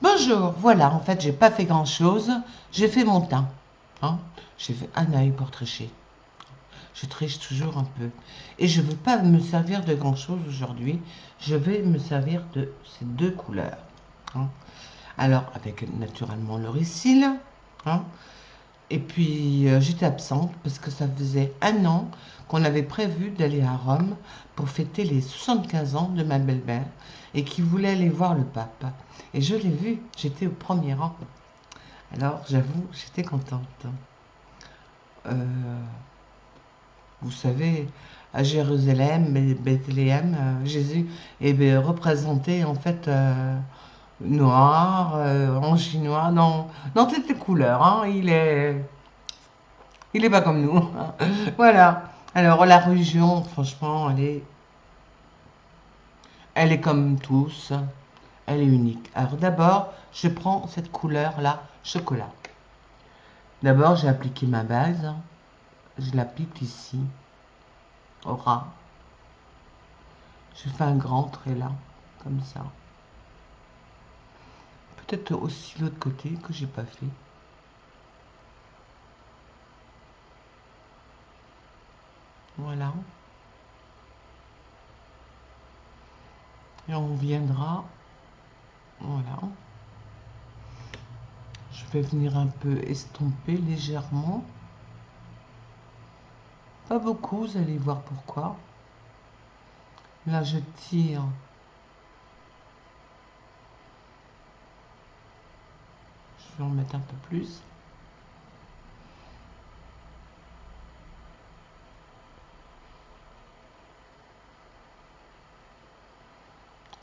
Bonjour, voilà, en fait, j'ai pas fait grand-chose. J'ai fait mon teint. Hein. J'ai fait un œil pour tricher. Je triche toujours un peu. Et je veux pas me servir de grand-chose aujourd'hui. Je vais me servir de ces deux couleurs. Hein. Alors, avec naturellement le récil. Hein. Et puis, j'étais absente parce que ça faisait un an qu'on avait prévu d'aller à Rome pour fêter les 75 ans de ma belle-mère et qui voulait aller voir le pape. Et je l'ai vu, j'étais au premier rang. Alors, j'avoue, j'étais contente. Euh, vous savez, à Jérusalem, Bethléem, Jésus est représenté en fait noir, en chinois, dans toutes les couleurs. Hein. Il est pas comme nous. Voilà. Alors, la religion, franchement, elle est comme tous. Elle est unique. Alors, d'abord, je prends cette couleur-là, chocolat. D'abord, j'ai appliqué ma base. Je l'applique ici, au ras. Je fais un grand trait là, comme ça. Peut-être aussi l'autre côté que j'ai pas fait. Voilà. Et on viendra. Voilà. Je vais venir un peu estomper légèrement. Pas beaucoup, vous allez voir pourquoi. Là, je tire. Je vais en mettre un peu plus.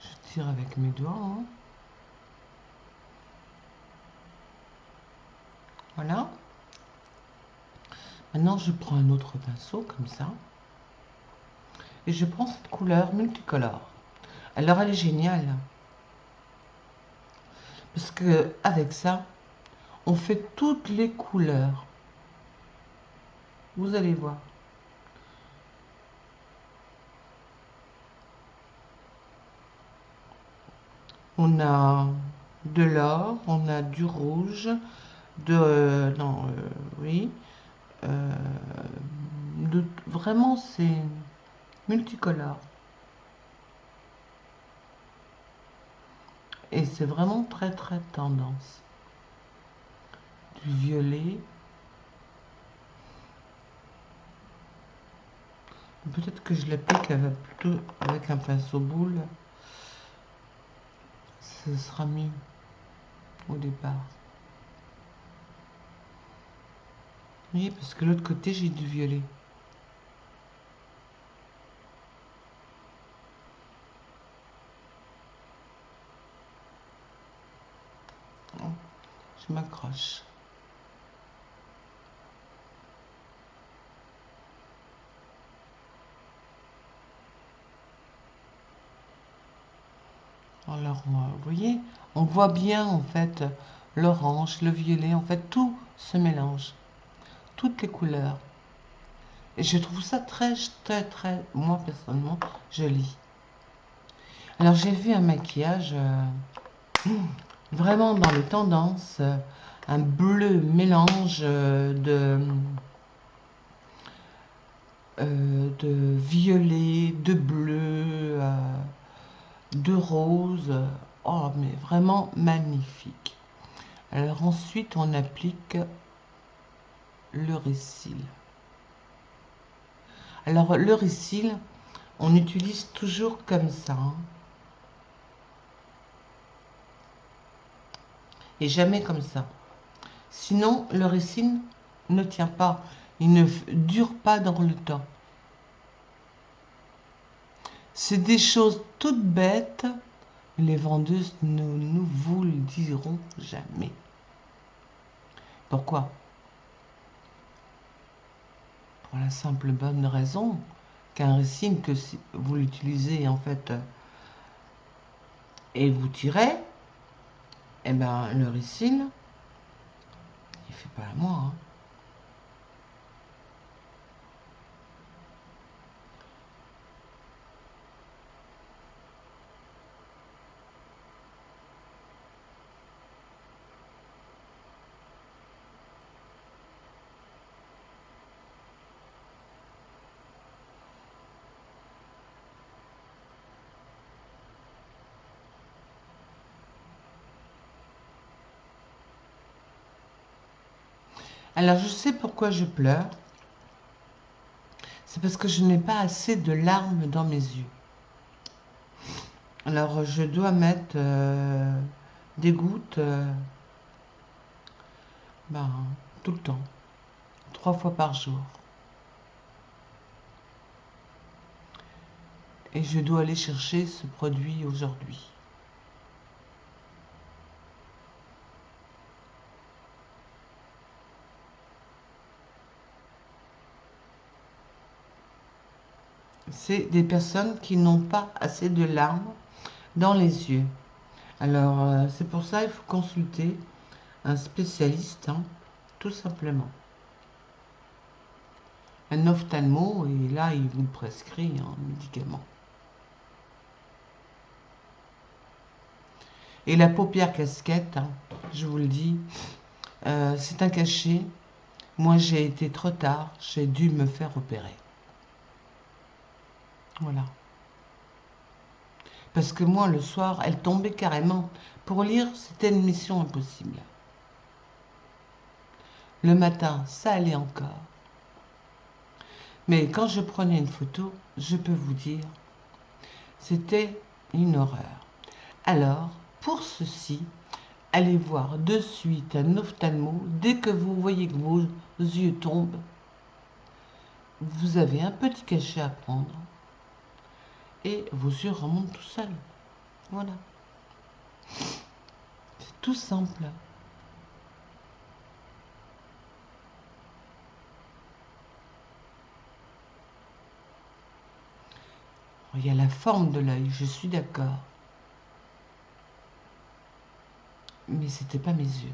Je tire avec mes doigts. Hein. Voilà. Maintenant, je prends un autre pinceau, comme ça. Et je prends cette couleur multicolore. Alors, elle est géniale. Parce que avec ça, on fait toutes les couleurs. Vous allez voir. On a de l'or, on a du rouge, non, oui, euh, vraiment c'est multicolore. Et c'est vraiment très très tendance. Du violet. Peut-être que je l'applique plutôt avec un pinceau boule. Ce sera mieux au départ. Oui, parce que l'autre côté, j'ai du violet. Je m'accroche. Alors, vous voyez, on voit bien en fait l'orange, le violet, en fait tout se mélange, toutes les couleurs. Et je trouve ça très, très, très, moi personnellement, joli. Alors j'ai vu un maquillage vraiment dans les tendances, un bleu mélange de violet, de bleu, de rose. Oh, mais vraiment magnifique. Alors ensuite, on applique le récil. Alors le récil, on utilise toujours comme ça. Hein, et jamais comme ça. Sinon, le récil ne tient pas. Il ne dure pas dans le temps. C'est des choses toutes bêtes. Les vendeuses ne nous vous le diront jamais. Pourquoi? Pour la simple bonne raison qu'un récil, que si vous l'utilisez en fait et vous tirez, eh ben le récil, il fait pas la moi. Hein. Alors, je sais pourquoi je pleure. C'est parce que je n'ai pas assez de larmes dans mes yeux. Alors, je dois mettre des gouttes ben, tout le temps, 3 fois par jour. Et je dois aller chercher ce produit aujourd'hui. C'est des personnes qui n'ont pas assez de larmes dans les yeux. Alors, c'est pour ça qu'il faut consulter un spécialiste, hein, tout simplement. Un ophtalmo, et là, il vous prescrit un médicament. Et la paupière casquette, hein, je vous le dis, c'est un cachet. Moi, j'ai été trop tard, j'ai dû me faire opérer. Voilà. Parce que moi, le soir, elle tombait carrément. Pour lire, c'était une mission impossible. Le matin, ça allait encore. Mais quand je prenais une photo, je peux vous dire, c'était une horreur. Alors, pour ceci, allez voir de suite un ophtalmo. Dès que vous voyez que vos yeux tombent, vous avez un petit cachet à prendre et vos yeux remontent tout seuls. Voilà. C'est tout simple. Il y a la forme de l'œil, je suis d'accord. Mais c'était pas mes yeux.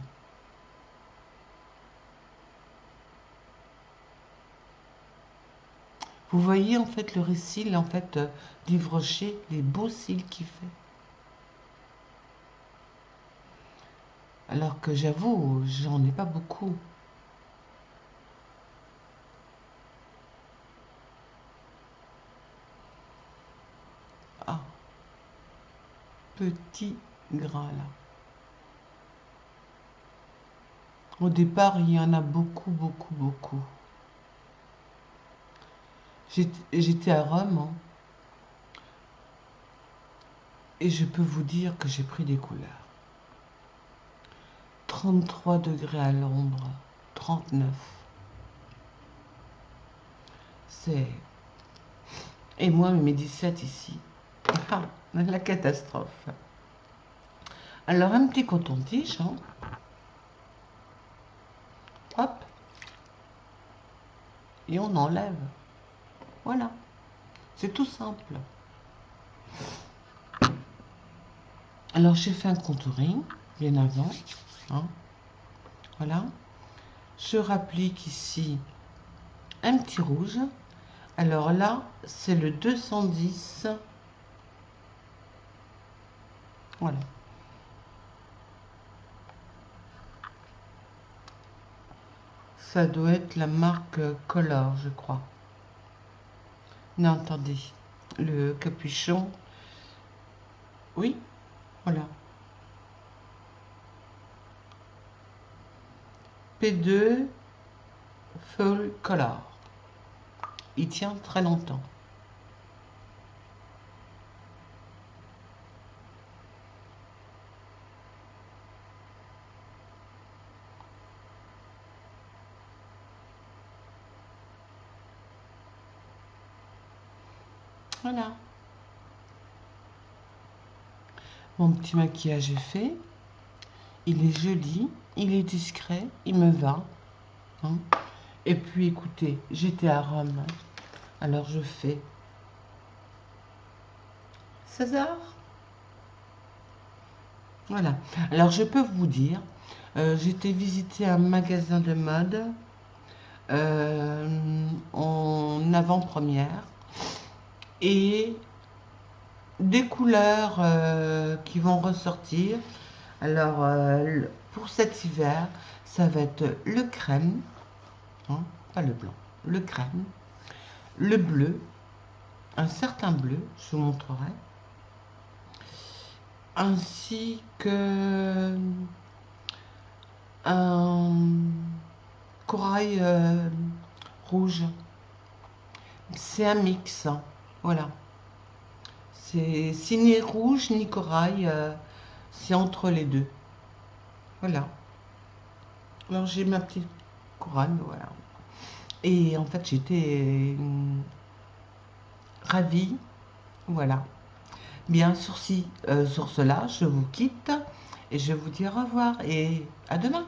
Vous voyez en fait le récil en fait d'Yves Rocher, les beaux cils qu'il fait. Alors que j'avoue, j'en ai pas beaucoup. Ah, petit gras là. Au départ, il y en a beaucoup, beaucoup, beaucoup. J'étais à Rome, hein, et je peux vous dire que j'ai pris des couleurs. 33 degrés à l'ombre, 39. C'est... Et moi, mes 17 ici. Ah, la catastrophe. Alors, un petit coton-tige, hein. Hop. Et on enlève. Voilà. C'est tout simple. Alors, j'ai fait un contouring, bien avant. Hein. Voilà. Je rapplique ici un petit rouge. Alors là, c'est le 210. Voilà. Ça doit être la marque Color, je crois. Non, attendez. Le capuchon. Oui, voilà. P2 Full Color. Il tient très longtemps. Voilà. Mon petit maquillage est fait. Il est joli, il est discret, il me va. Hein. Et puis écoutez, j'étais à Rome. Alors je fais César. Voilà. Alors je peux vous dire, j'étais visiter un magasin de mode en avant-première et des couleurs qui vont ressortir. Alors pour cet hiver, ça va être le crème, hein, pas le blanc, le crème, le bleu, un certain bleu, je vous montrerai, ainsi que un corail rouge. C'est un mix, hein. Voilà. C'est ni rouge ni corail, c'est entre les deux. Voilà. Alors j'ai ma petite couronne, voilà. Et en fait j'étais ravie, voilà. Bien sur cela, je vous quitte et je vous dis au revoir et à demain.